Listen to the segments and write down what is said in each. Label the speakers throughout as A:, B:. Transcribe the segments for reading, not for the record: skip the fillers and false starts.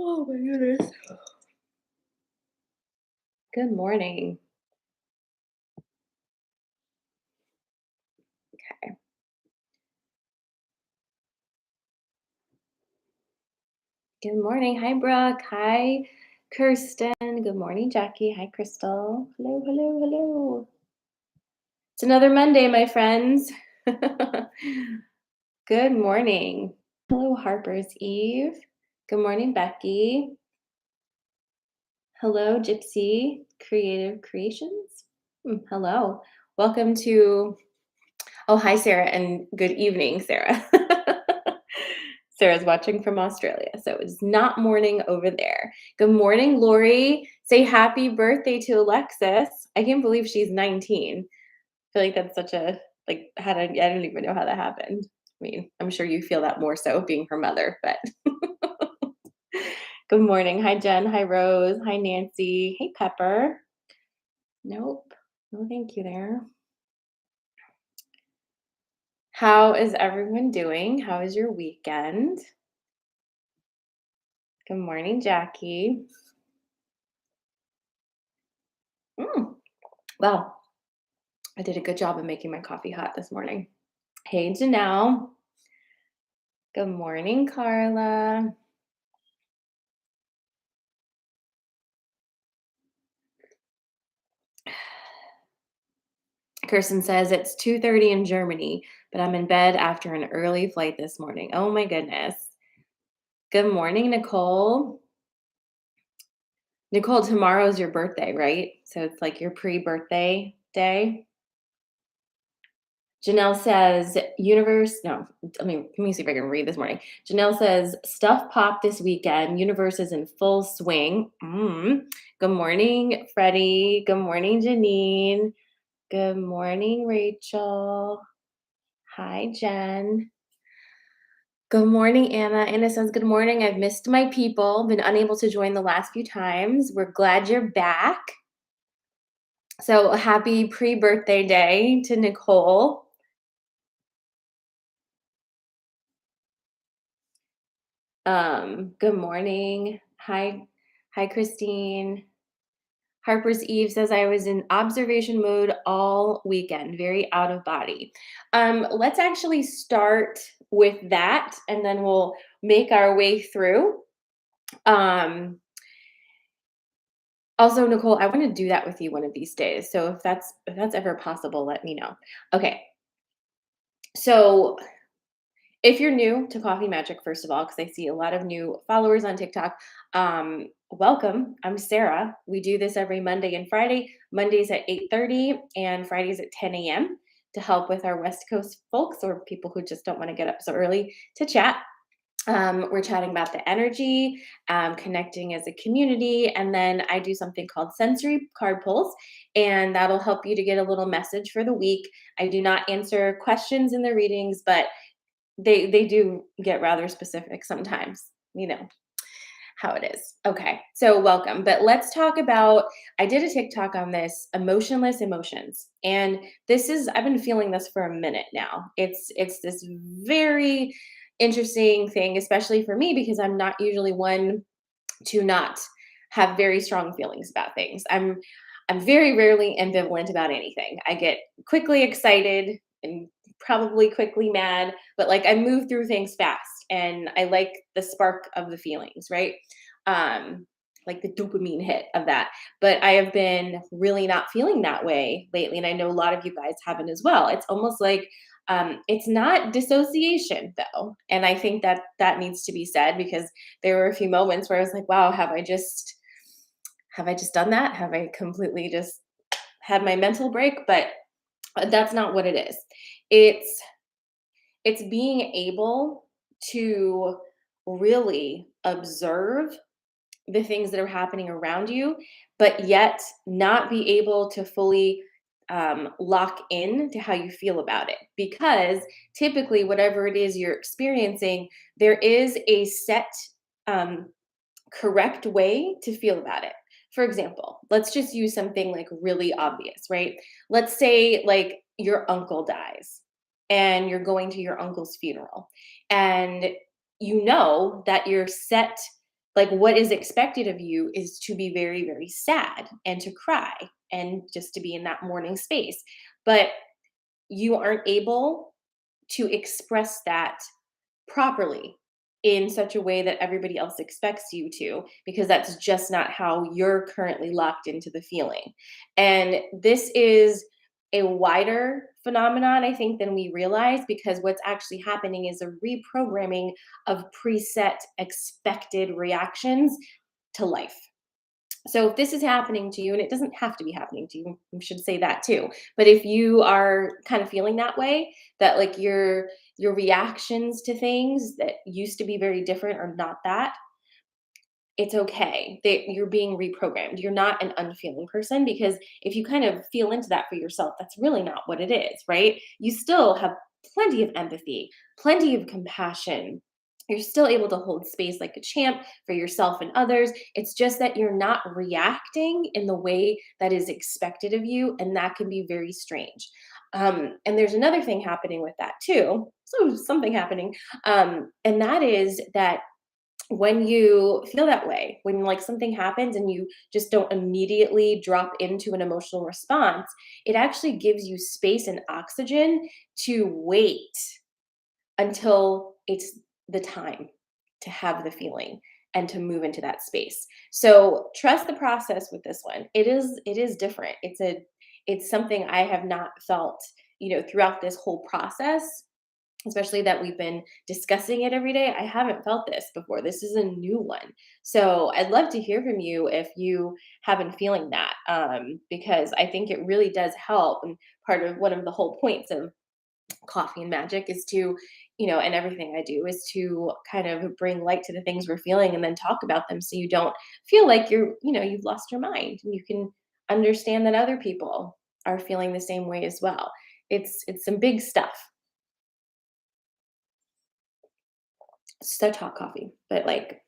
A: Oh my goodness. Good morning. Okay. Good morning. Hi, Brooke. Hi, Kirsten. Good morning, Jackie. Hi, Crystal. Hello, hello, hello. It's another Monday, my friends. Good morning. Hello, Harper's Eve. Good morning, Becky. Hello, Gypsy Creative Creations. Hello. Welcome to, oh, hi, Sarah, and good evening, Sarah. Sarah's watching from Australia, so it's not morning over there. Good morning, Lori. Say happy birthday to Alexis. I can't believe she's 19. I feel like that's such a I don't even know how that happened. I mean, I'm sure you feel that more so being her mother, but good morning. Hi, Jen. Hi, Rose. Hi, Nancy. Hey, Pepper. Nope. No, thank you there. How is everyone doing? How is your weekend? Good morning, Jackie. Mm, well, I did a good job of making my coffee hot this morning. Hey, Janelle. Good morning, Carla. Kirsten says it's 2:30 in Germany, but I'm in bed after an early flight this morning. Oh my goodness. Good morning, Nicole. Nicole, tomorrow's your birthday, right? So it's like your pre-birthday day. Janelle says, universe, no, let me see if I can read this morning. Janelle says, stuff popped this weekend. Universe is in full swing. Good morning, Freddie. Good morning, Janine. Good morning, Rachel. Hi, Jen. Good morning, Anna. Anna says, good morning. I've missed my people, been unable to join the last few times. We're glad you're back. So happy pre-birthday day to Nicole. Good morning. Hi, Christine. Harper's Eve says I was in observation mode all weekend, very out of body. Let's actually start with that, and then we'll make our way through. Also, Nicole, I want to do that with you one of these days. So if that's ever possible, let me know. Okay. So if you're new to Coffee Magic, first of all, because I see a lot of new followers on TikTok, welcome. I'm Sarah. We do this every Monday and Friday. Mondays at 8:30 and Fridays at 10 a.m. to help with our West Coast folks or people who just don't want to get up so early to chat. We're chatting about the energy, connecting as a community, and then I do something called sensory card pulls, and that'll help you to get a little message for the week. I do not answer questions in the readings, but they do get rather specific sometimes, you know how it is. Okay, so welcome. But let's talk about, I did a TikTok on this, emotionless emotions. And this is, I've been feeling this for a minute now. It's this very interesting thing, especially for me, because I'm not usually one to not have very strong feelings about things. I'm very rarely ambivalent about anything. I get quickly excited and probably quickly mad, but like I move through things fast and I like the spark of the feelings, right? Um like the dopamine hit of that. But I have been really not feeling that way lately and I know a lot of you guys haven't as well. It's almost like it's not dissociation though. And I think that that needs to be said because there were a few moments where I was like, wow, have I just done that? Have I completely just had my mental break? But that's not what it is. It's it's being able to really observe the things that are happening around you, but yet not be able to fully lock in to how you feel about it. Because typically, whatever it is you're experiencing, there is a set um, correct way to feel about it. For example, let's just use something like really obvious, right? Let's say like your uncle dies and you're going to your uncle's funeral and you know that you're set, Like, what is expected of you is to be very, very sad and to cry and just to be in that mourning space. But you aren't able to express that properly in such a way that everybody else expects you to, because that's just not how you're currently locked into the feeling. And this is a wider phenomenon, I think, than we realize, because what's actually happening is a reprogramming of preset expected reactions to life. So if this is happening to you, and it doesn't have to be happening to you, I should say that too. But if you are kind of feeling that way, that like your reactions to things that used to be very different are not that, it's okay. You're being reprogrammed. You're not an unfeeling person, because if you kind of feel into that for yourself, that's really not what it is, right? You still have plenty of empathy, plenty of compassion. You're still able to hold space like a champ for yourself and others. It's just that you're not reacting in the way that is expected of you, and that can be very strange. And there's another thing happening with that too. So something happening, and that is that when you feel that way, when like something happens and you just don't immediately drop into an emotional response, it actually gives you space and oxygen to wait until it's the time to have the feeling and to move into that space. So trust the process with this one. It is different. It's something I have not felt, throughout this whole process, especially that we've been discussing it every day. I haven't felt this before. This is a new one. So I'd love to hear from you if you have been feeling that, because I think it really does help. And part of one of the whole points of Coffee and Magic is to, and everything I do is to kind of bring light to the things we're feeling and then talk about them, so you don't feel like you've lost your mind, and you can understand that other people are feeling the same way as well. It's some big stuff. Such hot coffee, but like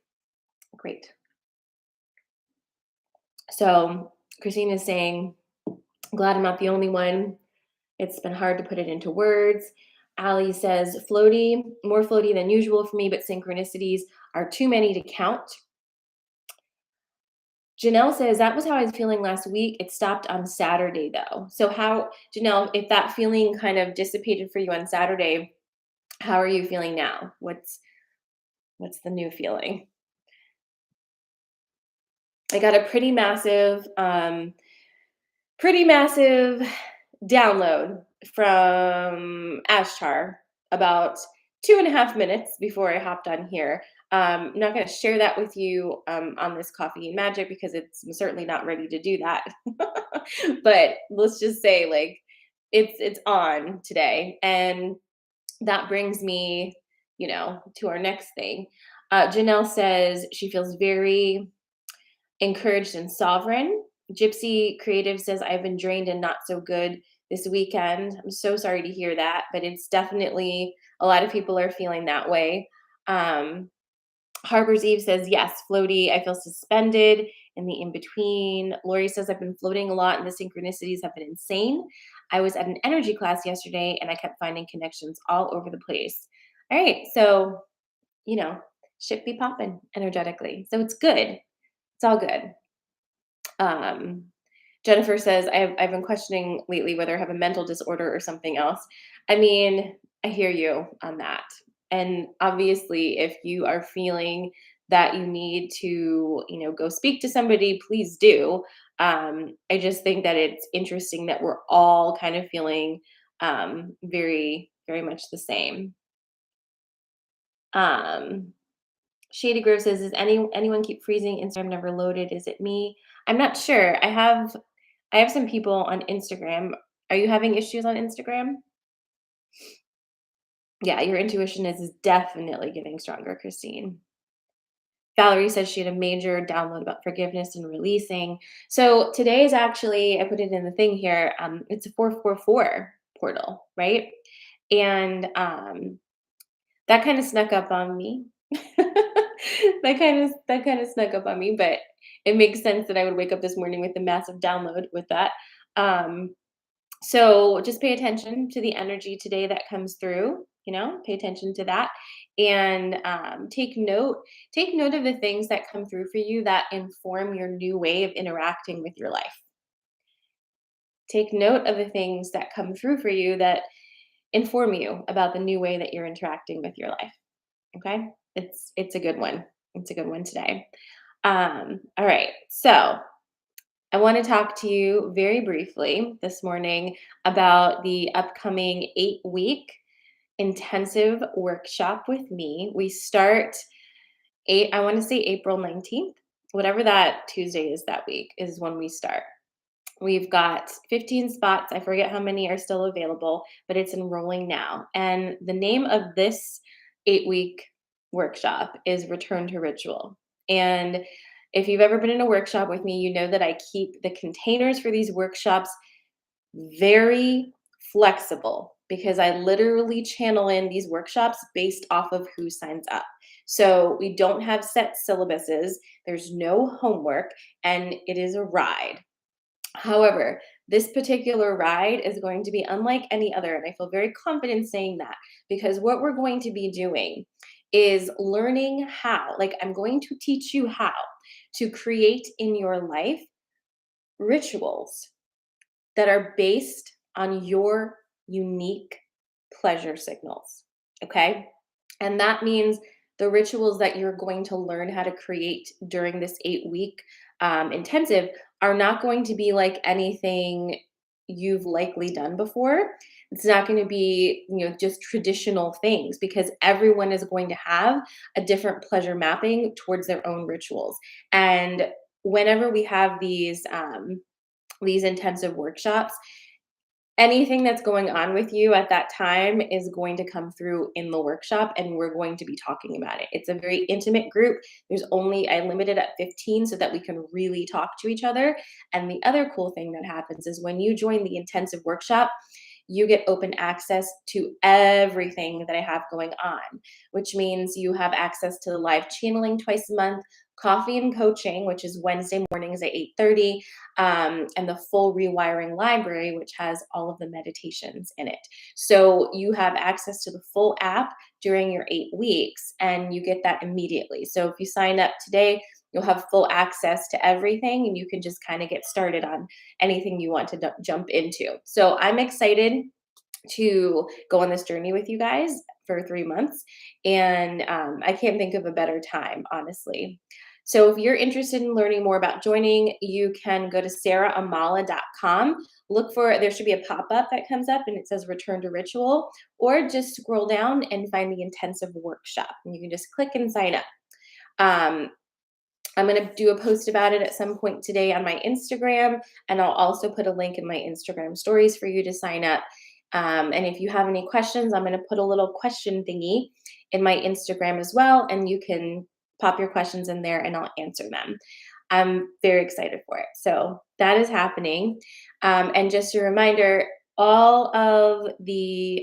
A: great. So Christine is saying, glad I'm not the only one. It's been hard to put it into words. Ali says, floaty, more floaty than usual for me, but synchronicities are too many to count. Janelle says, that was how I was feeling last week. It stopped on Saturday though. So how, Janelle, if that feeling kind of dissipated for you on Saturday, how are you feeling now? What's the new feeling? I got a pretty massive download from Ashtar about 2.5 minutes before I hopped on here. I'm not going to share that with you on this Coffee and Magic, because I'm certainly not ready to do that. But let's just say, like, it's on today, and that brings me, to our next thing. Janelle says she feels very encouraged and sovereign. Gypsy Creative says, I've been drained and not so good this weekend. I'm so sorry to hear that, but it's definitely a lot of people are feeling that way. Um, Harper's Eve says, yes, floaty. I feel suspended in the in between. Lori says, I've been floating a lot and the synchronicities have been insane. I was at an energy class yesterday and I kept finding connections all over the place. All right. So, shit be popping energetically. So it's good. It's all good. Um, Jennifer says, I've been questioning lately whether I have a mental disorder or something else. I mean, I hear you on that. And obviously, if you are feeling that you need to, go speak to somebody, please do. I just think that it's interesting that we're all kind of feeling very, very much the same. Um, Shady Grove says, "Does anyone keep freezing? Instagram never loaded. Is it me? I'm not sure. I have some people on Instagram. Are you having issues on Instagram? Yeah, your intuition is definitely getting stronger, Christine." Valerie says she had a major download about forgiveness and releasing. So today is actually, I put it in the thing here. It's a 444 portal, right? And that kind of snuck up on me. That kind of snuck up on me, but it makes sense that I would wake up this morning with a massive download with that. Um, so just pay attention to the energy today that comes through. pay attention to that, and take note of the things that come through for you that inform your new way of interacting with your life. Take note of the things that come through for you that inform you about the new way that you're interacting with your life. Okay? It's a good one. It's a good one today. All right. So I want to talk to you very briefly this morning about the upcoming 8-week intensive workshop with me. We start I want to say April 19th, whatever that Tuesday is that week, is when we start. We've got 15 spots. I forget how many are still available, but it's enrolling now. And the name of this 8-week workshop is Return to Ritual. And if you've ever been in a workshop with me, you know that I keep the containers for these workshops very flexible because I literally channel in these workshops based off of who signs up. So we don't have set syllabuses, there's no homework, and it is a ride. However, this particular ride is going to be unlike any other, and I feel very confident saying that because what we're going to be doing is learning how, like, I'm going to teach you how to create in your life rituals that are based on your unique pleasure signals. Okay. And that means the rituals that you're going to learn how to create during this 8-week intensive are not going to be like anything you've likely done before. It's not going to be, just traditional things because everyone is going to have a different pleasure mapping towards their own rituals. And whenever we have these intensive workshops, anything that's going on with you at that time is going to come through in the workshop and we're going to be talking about it. It's a very intimate group. I limit it at 15 so that we can really talk to each other. And the other cool thing that happens is when you join the intensive workshop, you get open access to everything that I have going on, which means you have access to the live channeling twice a month, coffee and coaching, which is Wednesday mornings at 8:30, and the full rewiring library, which has all of the meditations in it. So you have access to the full app during your 8 weeks, and you get that immediately. So if you sign up today, you'll have full access to everything, and you can just kind of get started on anything you want to jump into. So I'm excited to go on this journey with you guys for 3 months. And I can't think of a better time, honestly. So if you're interested in learning more about joining, you can go to sarahamala.com. There should be a pop up that comes up and it says Return to Ritual, or just scroll down and find the intensive workshop. And you can just click and sign up. I'm going to do a post about it at some point today on my Instagram, and I'll also put a link in my Instagram stories for you to sign up. And if you have any questions, I'm going to put a little question thingy in my Instagram as well, and you can pop your questions in there and I'll answer them. I'm very excited for it. So that is happening. And just a reminder, all of the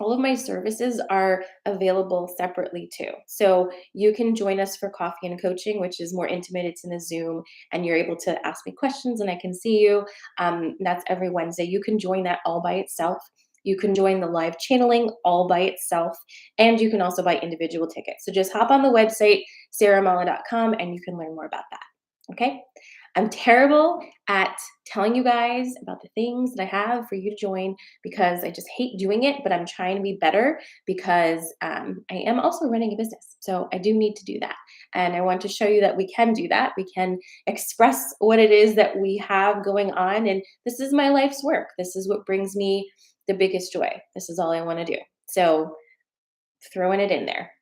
A: all of my services are available separately too. So you can join us for coffee and coaching, which is more intimate. It's in a Zoom, and you're able to ask me questions and I can see you. That's every Wednesday. You can join that all by itself. You can join the live channeling all by itself, and you can also buy individual tickets. So just hop on the website, sarahamala.com, and you can learn more about that. Okay? I'm terrible at telling you guys about the things that I have for you to join because I just hate doing it, but I'm trying to be better because I am also running a business. So I do need to do that. And I want to show you that we can do that. We can express what it is that we have going on. And this is my life's work. This is what brings me the biggest joy. This is all I want to do. So throwing it in there.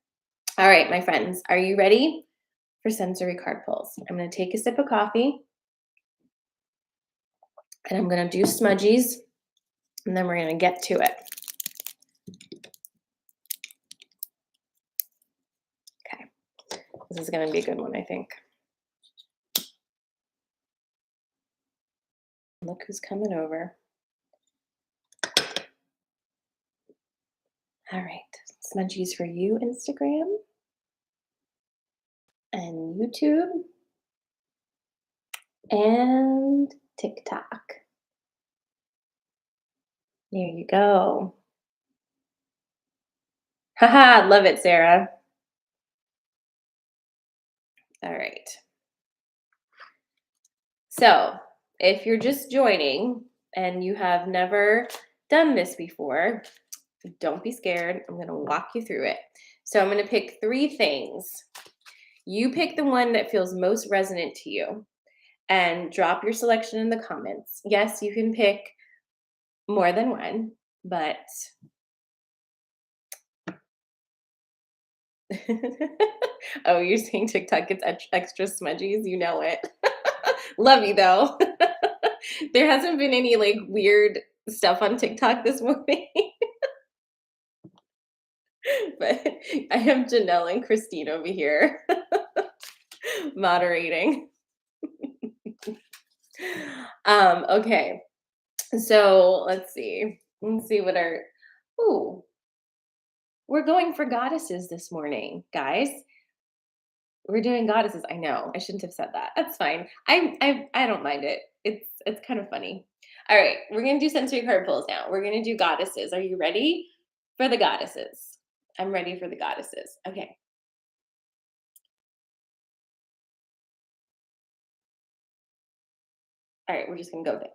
A: All right, my friends, are you ready for sensory card pulls? I'm going to take a sip of coffee and I'm going to do smudgies, and then we're going to get to it. Okay. This is going to be a good one, I think. Look who's coming over. All right. Smudgies for you, Instagram and YouTube and TikTok. There you go. Haha, love it, Sarah. All right. So, if you're just joining and you have never done this before, don't be scared. I'm going to walk you through it. So, I'm going to pick 3 things. You pick the one that feels most resonant to you and drop your selection in the comments. Yes, you can pick more than one, but oh, you're saying TikTok gets extra smudgies? You know it. Love you though. There hasn't been any like weird stuff on TikTok this morning, but I have Janelle and Christine over here moderating. Okay. So let's see. Let's see what our ooh, we're going for goddesses this morning, guys. We're doing goddesses. I know. I shouldn't have said that. That's fine. I don't mind it. It's kind of funny. All right, we're gonna do sensory card pulls now. We're gonna do goddesses. Are you ready for the goddesses? I'm ready for the goddesses. Okay. All right, we're just gonna go with it.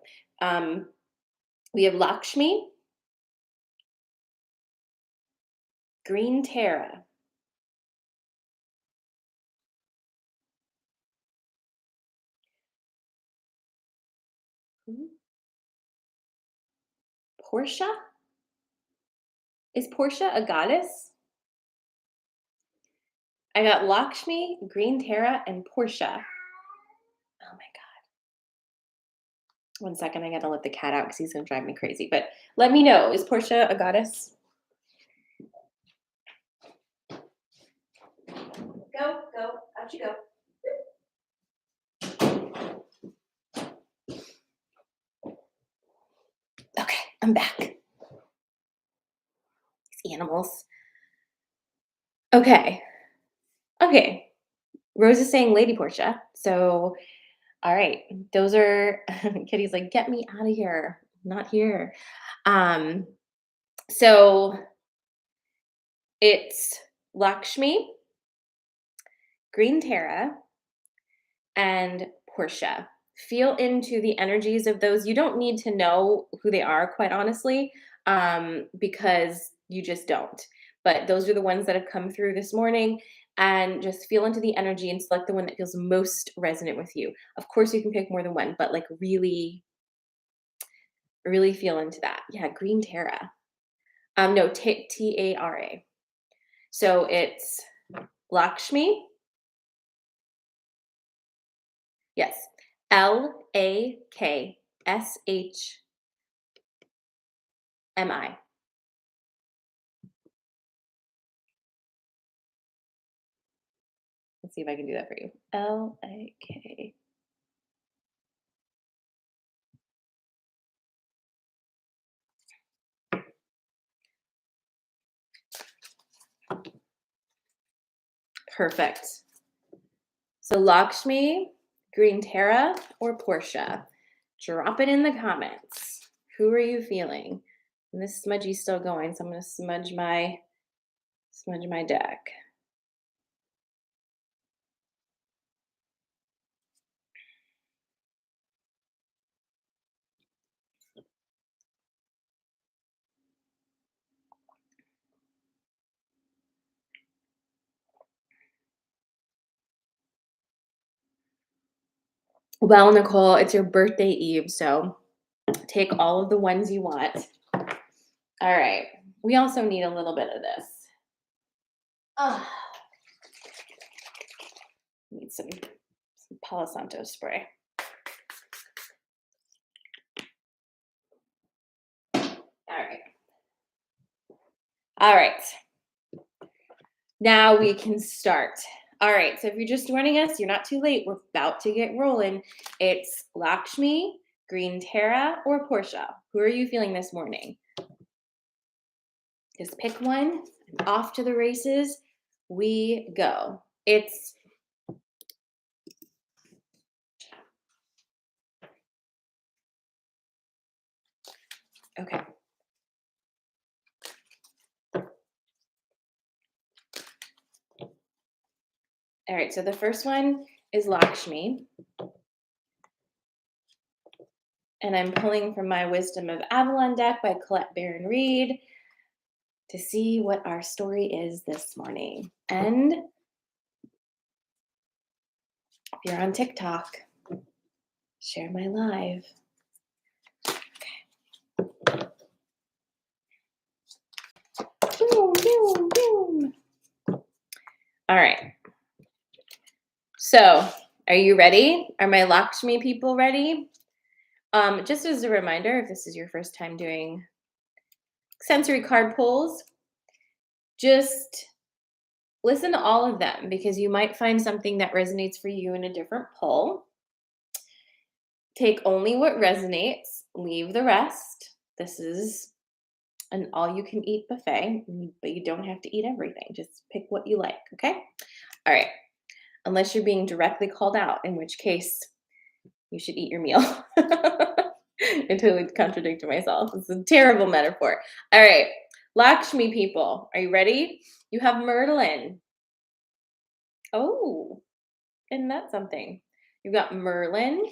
A: We have Lakshmi, Green Tara, hmm, Portia. Is Portia a goddess? I got Lakshmi, Green Tara, and Portia. Oh my god. 1 second, I gotta let the cat out because he's gonna drive me crazy. But let me know. Is Portia a goddess? Go, go, out you go. Okay, I'm back. These animals. Okay. Okay. Rose is saying Lady Portia. So, all right. Those are Kitty's like, get me out of here. I'm not here. Um, so it's Lakshmi, Green Tara, and Portia. Feel into the energies of those. You don't need to know who they are, quite honestly, because you just don't. But those are the ones that have come through this morning. And just feel into the energy and select the one that feels most resonant with you. Of course, you can pick more than one, but like really, really feel into that. Yeah, Green Tara. No, Tara. So it's Lakshmi. Yes, Lakshmi. Let's see if I can do that for you. Lak. Perfect. So Lakshmi, Green Tara, or Portia? Drop it in the comments. Who are you feeling? And this smudgy's still going, so I'm gonna smudge my deck. Well, Nicole, it's your birthday eve, so take all of the ones you want. All right. We also need a little bit of this. Oh, need some Palo Santo spray. All right. All right. Now we can start. All right. So if you're just joining us, you're not too late. We're about to get rolling. It's Lakshmi, Green Tara, or Portia. Who are you feeling this morning? Just pick one. Off to the races we go. It's okay. All right, so the first one is Lakshmi, and I'm pulling from my Wisdom of Avalon deck by Colette Baron Reed to see what our story is this morning. And if you're on TikTok, share my live. Boom, boom, boom. All right. So, are you ready? Are my Lakshmi people ready? Just as a reminder, if this is your first time doing sensory card pulls, just listen to all of them because you might find something that resonates for you in a different pull. Take only what resonates, leave the rest. This is an all you can eat buffet, but you don't have to eat everything. Just pick what you like, okay? All right. Unless you're being directly called out, in which case you should eat your meal. I totally contradicted myself. It's a terrible metaphor. All right. Lakshmi people, are you ready? You have Merlin. Oh, isn't that something? You've got Merlin.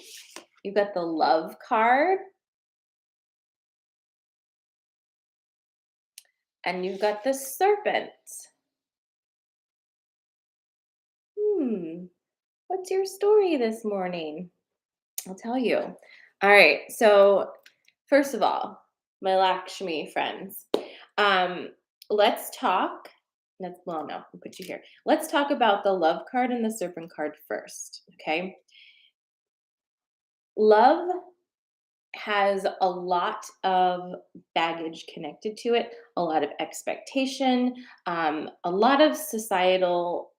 A: You've got the love card. And you've got the serpent. What's your story this morning? I'll tell you. All right. So, first of all, my Lakshmi friends, let's talk. Well, no, I'll put you here. Let's talk about the love card and the serpent card first. Okay. Love has a lot of baggage connected to it, a lot of expectation, a lot of societal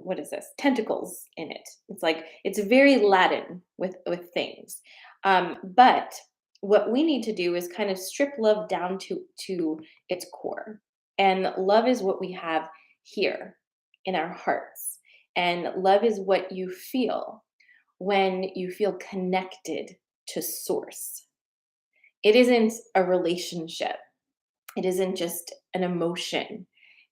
A: what is this, tentacles in it. It's like it's very Latin with things, but what we need to do is kind of strip love down to its core, and love is what we have here in our hearts, and love is what you feel when you feel connected to source. It isn't a relationship, it isn't just an emotion.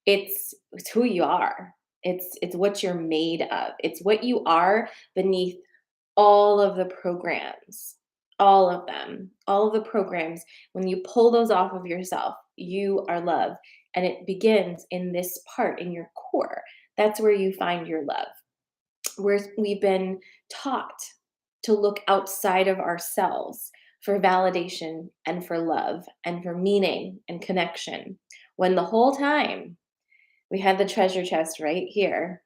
A: It's who you are. It's what you're made of. It's what you are beneath all of the programs. All of them. All of the programs, when you pull those off of yourself, you are love. And it begins in this part, in your core. That's where you find your love. Where we've been taught to look outside of ourselves for validation and for love and for meaning and connection, when the whole time we had the treasure chest right here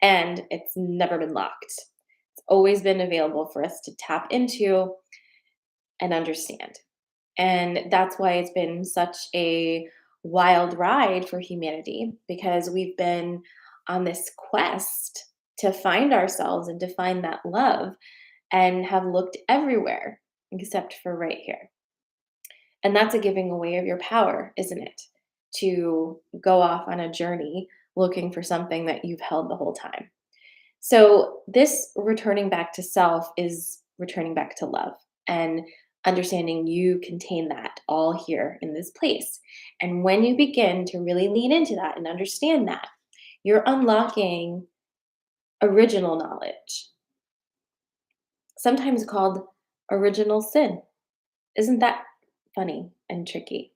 A: and it's never been locked. It's always been available for us to tap into and understand. And that's why it's been such a wild ride for humanity, because we've been on this quest to find ourselves and to find that love, and have looked everywhere except for right here. And that's a giving away of your power, isn't it? To go off on a journey looking for something that you've held the whole time. So, this returning back to self is returning back to love and understanding you contain that all here in this place. And when you begin to really lean into that and understand that, you're unlocking original knowledge, sometimes called original sin. Isn't that funny and tricky?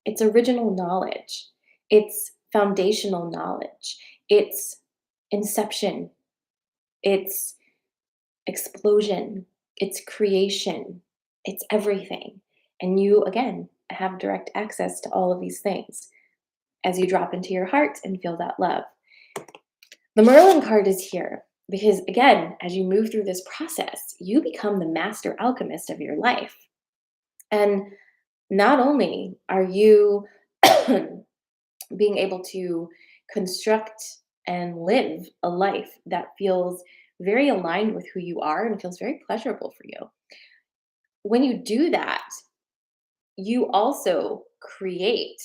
A: It's original knowledge, it's foundational knowledge, it's inception, it's explosion, it's creation, it's everything. And you, again, have direct access to all of these things as you drop into your heart and feel that love. The Merlin card is here because, again, as you move through this process, you become the master alchemist of your life. And not only are you being able to construct and live a life that feels very aligned with who you are and feels very pleasurable for you, when you do that, you also create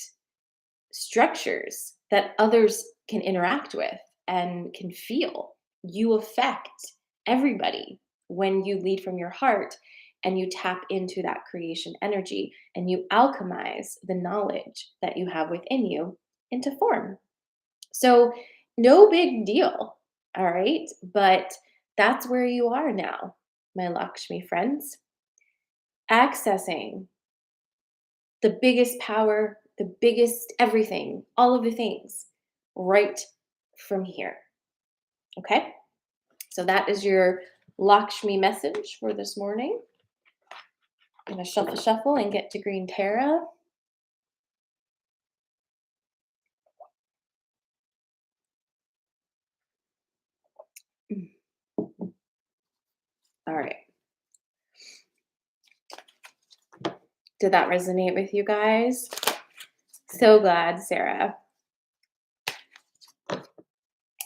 A: structures that others can interact with and can feel. You affect everybody when you lead from your heart and you tap into that creation energy and you alchemize the knowledge that you have within you into form. So No big deal. All right. But that's where you are now, my Lakshmi friends, accessing the biggest power, the biggest everything, all of the things right from here. Okay. So that is your Lakshmi message for this morning. I'm going to shuffle, shuffle, and get to Green Terra. All right. Did that resonate with you guys? So glad, Sarah.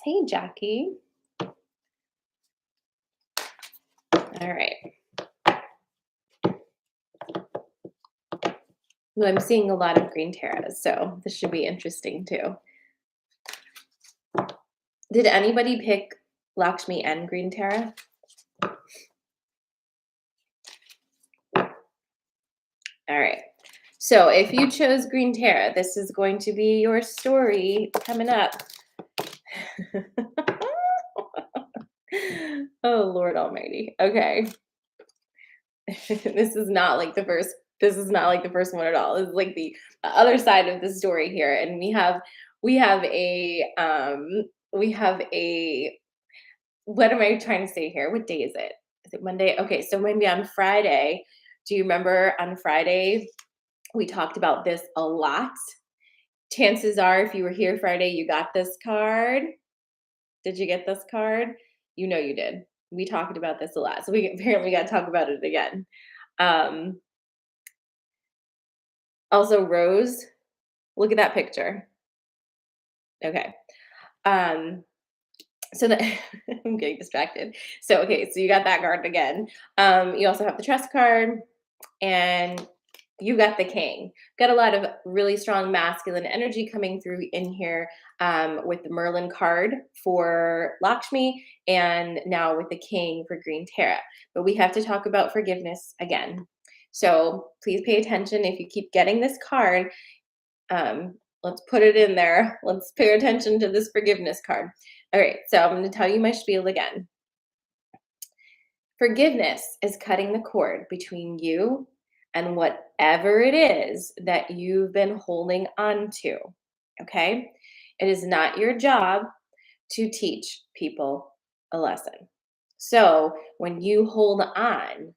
A: Hey, Jackie. All right. Well, I'm seeing a lot of green terras, so this should be interesting too. Did anybody pick Lakshmi and Green Terra? All right. So if you chose Green Terra, this is going to be your story coming up. Oh, Lord Almighty. Okay. This is not like the first. This is not like the first one at all. This is like the other side of the story here, and we have a what am I trying to say here? What day is it? Is it Monday? Okay, so maybe on Friday. Do you remember on Friday we talked about this a lot? Chances are, if you were here Friday, you got this card. Did you get this card? You know you did. We talked about this a lot, so we apparently got to talk about it again. Um, Also, Rose, look at that picture. Okay. Um, so that I'm getting distracted. So okay, so you got that card again. You also have the trust card, and you got the king. Got a lot of really strong masculine energy coming through in here with the Merlin card for Lakshmi, and now with the king for Green Terra. But we have to talk about forgiveness again. So please pay attention if you keep getting this card. Let's put it in there. Let's pay attention to this forgiveness card. All right, so I'm going to tell you my spiel again. Forgiveness is cutting the cord between you and whatever it is that you've been holding on to. Okay? It is not your job to teach people a lesson. So when you hold on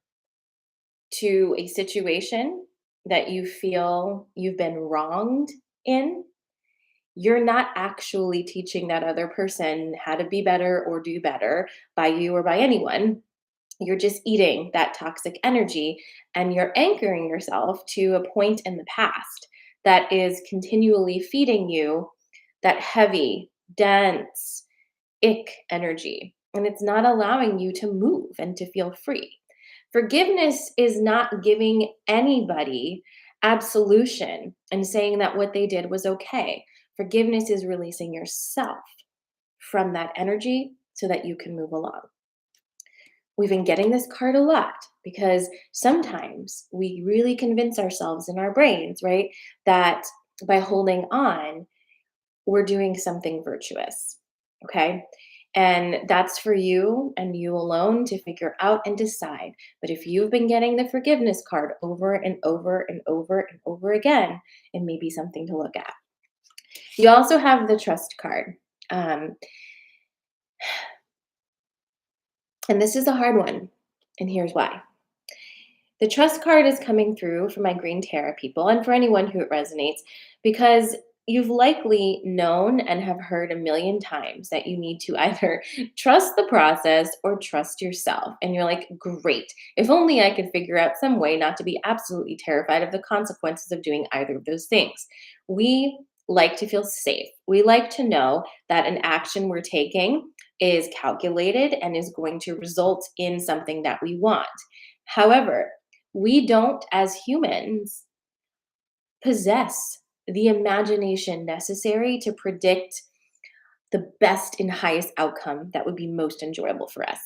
A: to a situation that you feel you've been wronged in, you're not actually teaching that other person how to be better or do better by you or by anyone. You're just eating that toxic energy, and you're anchoring yourself to a point in the past that is continually feeding you that heavy, dense, ick energy. And it's not allowing you to move and to feel free. Forgiveness is not giving anybody absolution and saying that what they did was okay. Forgiveness is releasing yourself from that energy so that you can move along. We've been getting this card a lot because sometimes we really convince ourselves in our brains, right, that by holding on, we're doing something virtuous. Okay. And that's for you and you alone to figure out and decide. But if you've been getting the forgiveness card over and over and over and over again, it may be something to look at. You also have the trust card. Um, and this is a hard one. And here's why. The trust card is coming through for my Green Terra people and for anyone who it resonates because you've likely known and have heard a million times that you need to either trust the process or trust yourself. And you're like, great. If only I could figure out some way not to be absolutely terrified of the consequences of doing either of those things. We like to feel safe. We like to know that an action we're taking is calculated and is going to result in something that we want. However, we don't, as humans, possess the imagination necessary to predict the best and highest outcome that would be most enjoyable for us.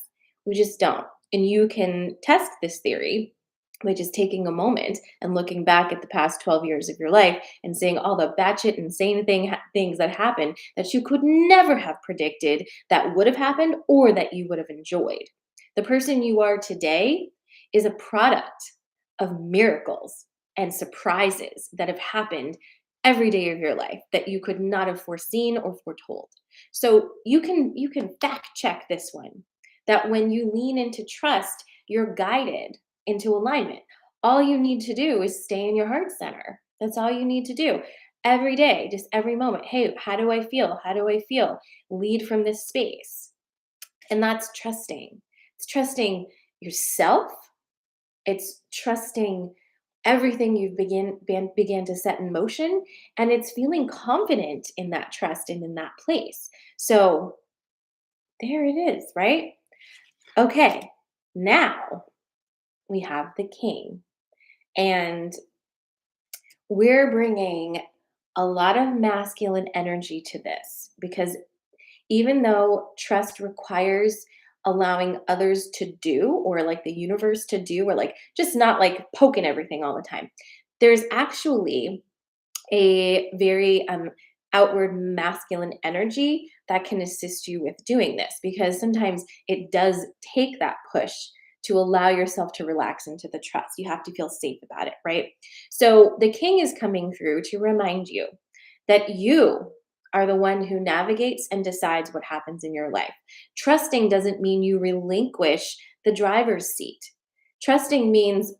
A: We just don't. And you can test this theory by just taking a moment and looking back at the past 12 years of your life and seeing all the batshit insane things that happened that you could never have predicted that would have happened or that you would have enjoyed. The person you are today is a product of miracles and surprises that have happened every day of your life that you could not have foreseen or foretold. So you can fact check this one, that when you lean into trust, you're guided into alignment. All you need to do is stay in your heart center. That's all you need to do every day, just every moment. Hey, how do I feel? How do I feel? Lead from this space. And that's trusting. It's trusting yourself. It's trusting everything you've began to set in motion, and it's feeling confident in that trust and in that place. So there it is, right? Okay, now we have the king. And we're bringing a lot of masculine energy to this because even though trust requires allowing others to do, or like the universe to do, or like just not like poking everything all the time, there's actually a very outward masculine energy that can assist you with doing this, because sometimes it does take that push to allow yourself to relax into the trust. You have to feel safe about it, right? So the king is coming through to remind you that you are the one who navigates and decides what happens in your life. Trusting doesn't mean you relinquish the driver's seat. Trusting means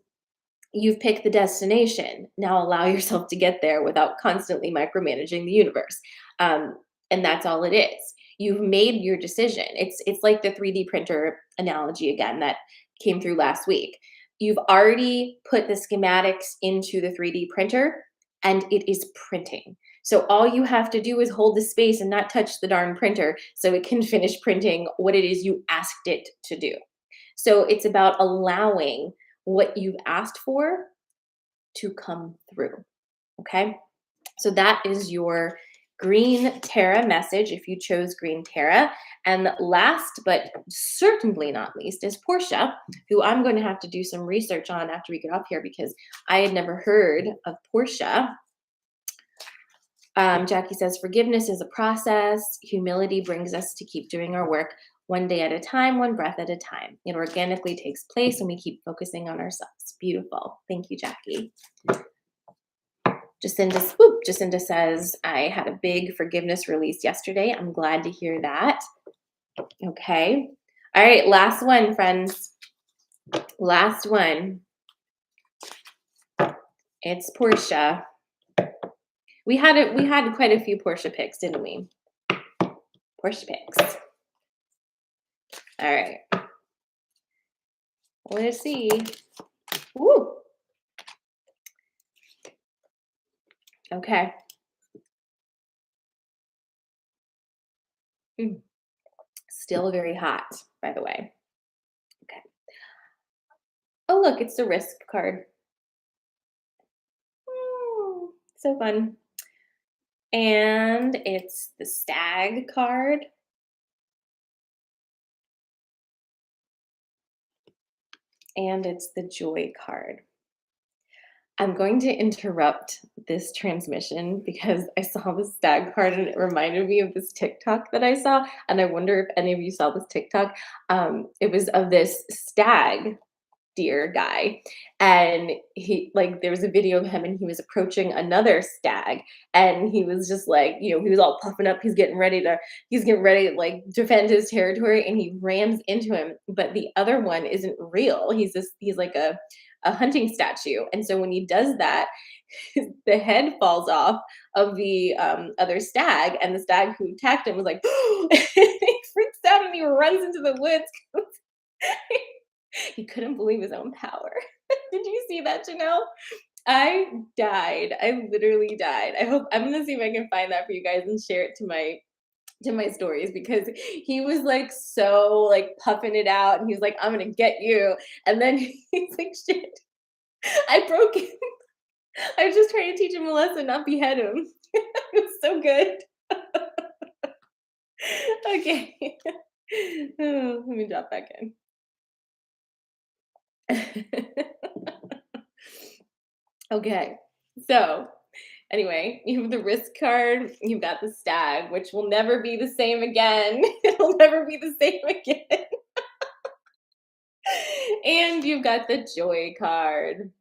A: you've picked the destination. Now allow yourself to get there without constantly micromanaging the universe. And that's all it is. You've made your decision. It's like the 3D printer analogy again that came through last week. You've already put the schematics into the 3D printer and it is printing. So all you have to do is hold the space and not touch the darn printer so it can finish printing what it is you asked it to do. So it's about allowing what you've asked for to come through. Okay. So that is your green Terra message if you chose green Terra. And last but certainly not least is Portia, who I'm going to have to do some research on after we get off here because I had never heard of Portia. Jackie says, forgiveness is a process. Humility brings us to keep doing our work one day at a time, one breath at a time. It organically takes place when we keep focusing on ourselves. Beautiful. Thank you, Jackie. Jacinda says, I had a big forgiveness release yesterday. I'm glad to hear that. Okay. All right. Last one, friends. Last one. It's Portia. We had quite a few Portia picks, didn't we? Portia picks. All right. Let's see. Woo. Okay. Still very hot, by the way. Okay. Oh, look, it's the risk card. So fun. And it's the stag card. And it's the joy card. I'm going to interrupt this transmission because I saw the stag card and it reminded me of this TikTok that I saw. And I wonder if any of you saw this TikTok. It was of this stag deer guy, and he, like, there was a video of him and he was approaching another stag, and he was just like, he was all puffing up, he's getting ready to like defend his territory, and he rams into him, but the other one isn't real. He's like a hunting statue, and so when he does that, the head falls off of the other stag, and the stag who attacked him was like he freaks out and he runs into the woods. He couldn't believe his own power. Did you see that, Janelle? I died. I literally died. I'm gonna see if I can find that for you guys and share it to my stories, because he was like so like puffing it out and he was like, I'm gonna get you. And then he's like, shit, I broke him. I was just trying to teach him a lesson, not behead him. It was so good. Okay. Oh, let me drop back in. Okay. So, anyway, you have the risk card, you've got the stag, which will never be the same again. It'll never be the same again. And you've got the joy card.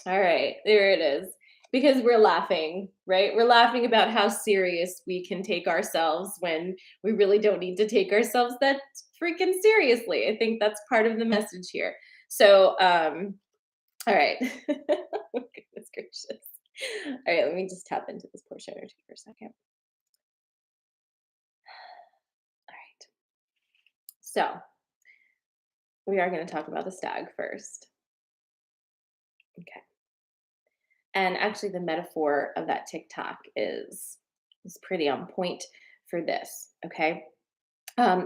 A: All right, there it is. Because we're laughing, right? We're laughing about how serious we can take ourselves when we really don't need to take ourselves that freaking seriously. I think that's part of the message here. So, all right. Goodness gracious. All right, let me just tap into this Porsche energy for a second. All right. So, we are going to talk about the stag first. Okay. And actually the metaphor of that TikTok is pretty on point for this, okay?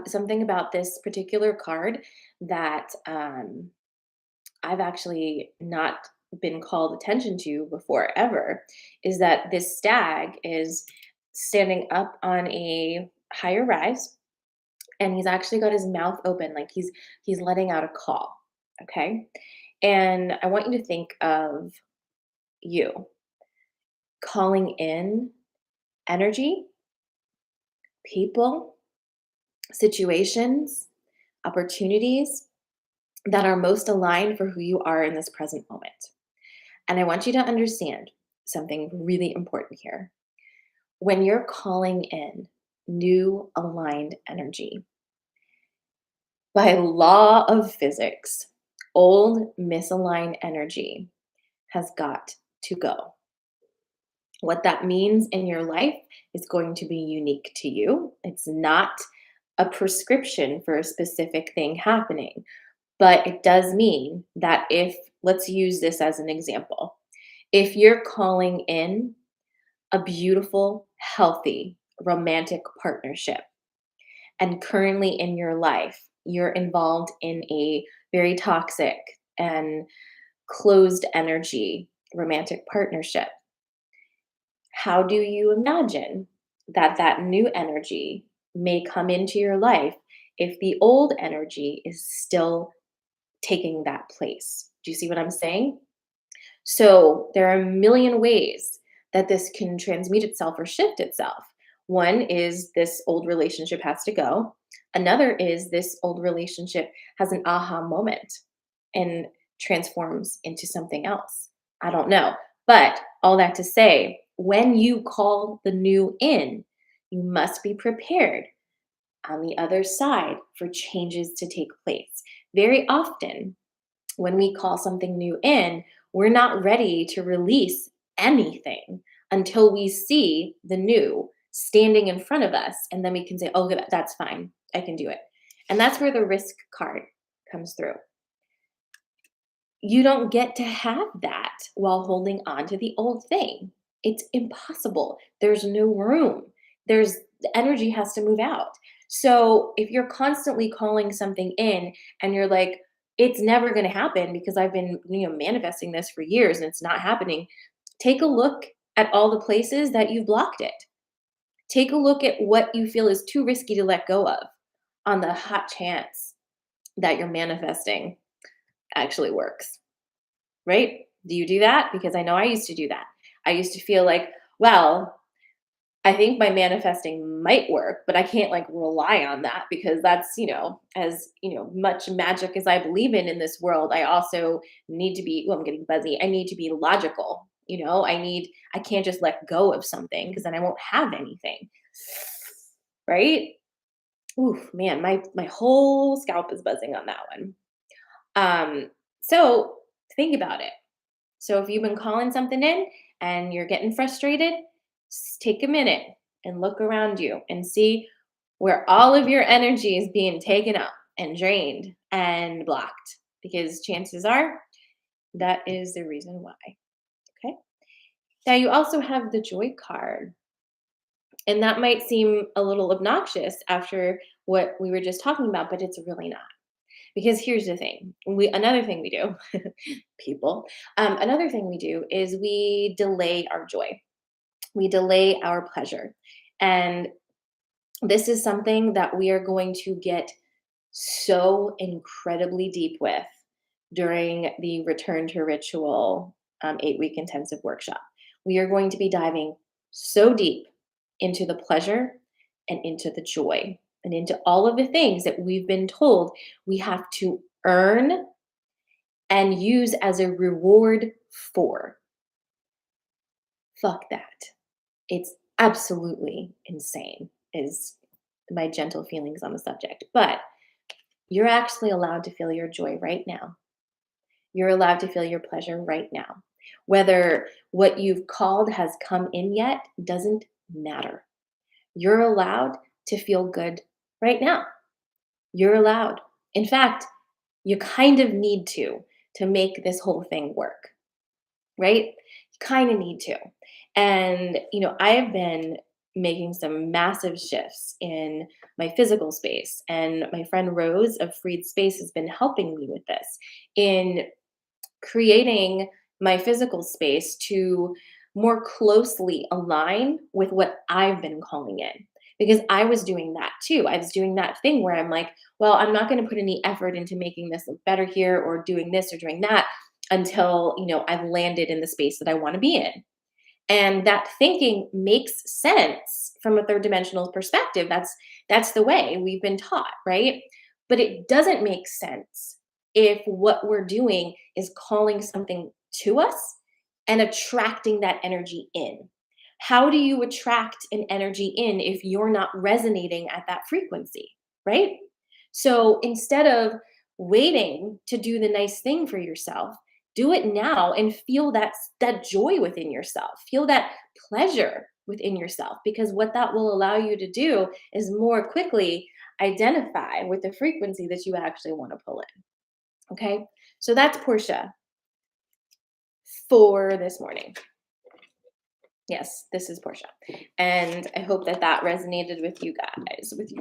A: Something about this particular card that I've actually not been called attention to before ever is that this stag is standing up on a higher rise and he's actually got his mouth open like he's letting out a call, okay? And I want you to think of you calling in energy, people, situations, opportunities that are most aligned for who you are in this present moment. And I want you to understand something really important here. When you're calling in new aligned energy, by law of physics, old misaligned energy has got to go. What that means in your life is going to be unique to you. It's not a prescription for a specific thing happening, but it does mean that if, let's use this as an example, if you're calling in a beautiful, healthy, romantic partnership, and currently in your life, you're involved in a very toxic and closed energy romantic partnership, how do you imagine that that new energy may come into your life if the old energy is still taking that place? Do you see what I'm saying? So there are a million ways that this can transmute itself or shift itself. One is this old relationship has to go. Another is this old relationship has an aha moment and transforms into something else. I don't know. But all that to say, when you call the new in, you must be prepared on the other side for changes to take place. Very often, when we call something new in, we're not ready to release anything until we see the new standing in front of us. And then we can say, oh, that's fine. I can do it. And that's where the risk card comes through. You don't get to have that while holding on to the old thing. It's impossible. There's no room. The energy has to move out. So if you're constantly calling something in and you're like, it's never going to happen because I've been, manifesting this for years and it's not happening. Take a look at all the places that you've blocked it. Take a look at what you feel is too risky to let go of on the hot chance that you're manifesting actually works. Right? Do you do that? Because I know I used to do that. I used to feel like, well, I think my manifesting might work, but I can't like rely on that because that's, as, much magic as I believe in this world, I also need to be, I'm getting buzzy. I need to be logical. I can't just let go of something because then I won't have anything. Right? Oof, man, my whole scalp is buzzing on that one. So think about it. So if you've been calling something in and you're getting frustrated, take a minute and look around you and see where all of your energy is being taken up and drained and blocked. Because chances are that is the reason why. Okay. Now you also have the joy card. And that might seem a little obnoxious after what we were just talking about, but it's really not. Because here's the thing. Another thing we do, people, another thing we do is we delay our joy. We delay our pleasure. And this is something that we are going to get so incredibly deep with during the return to ritual 8-week intensive workshop. We are going to be diving so deep into the pleasure and into the joy and into all of the things that we've been told we have to earn and use as a reward for. Fuck that. It's absolutely insane, is my gentle feelings on the subject. But you're actually allowed to feel your joy right now. You're allowed to feel your pleasure right now. Whether what you've called has come in yet doesn't matter. You're allowed to feel good right now. You're allowed. In fact, you kind of need to make this whole thing work, right? You kind of need to. And, I've been making some massive shifts in my physical space. And my friend Rose of Freed Space has been helping me with this in creating my physical space to more closely align with what I've been calling in. Because I was doing that too. I was doing that thing where I'm like, well, I'm not going to put any effort into making this look better here or doing this or doing that until, I've landed in the space that I want to be in. And that thinking makes sense from a third dimensional perspective. That's the way we've been taught, right? But it doesn't make sense if what we're doing is calling something to us and attracting that energy in. How do you attract an energy in if you're not resonating at that frequency, right? So instead of waiting to do the nice thing for yourself, do it now and feel that joy within yourself. Feel that pleasure within yourself, because what that will allow you to do is more quickly identify with the frequency that you actually want to pull in. Okay? So that's Portia for this morning. Yes, this is Portia. And I hope that that resonated with you guys, with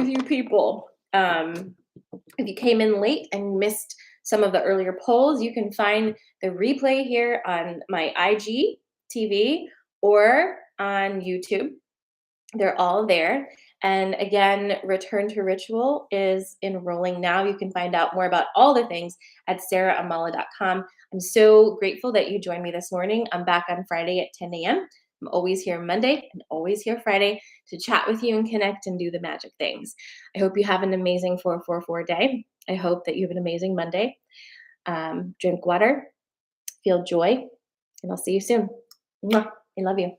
A: you people. If you came in late and missed some of the earlier polls, you can find the replay here on my IG TV or on YouTube. They're all there. And again, Return to Ritual is enrolling now. You can find out more about all the things at sarahamala.com. I'm so grateful that you joined me this morning. I'm back on Friday at 10 a.m. I'm always here Monday and always here Friday to chat with you and connect and do the magic things. I hope you have an amazing 444 day. I hope that you have an amazing Monday. Drink water, feel joy, and I'll see you soon. Mwah. I love you.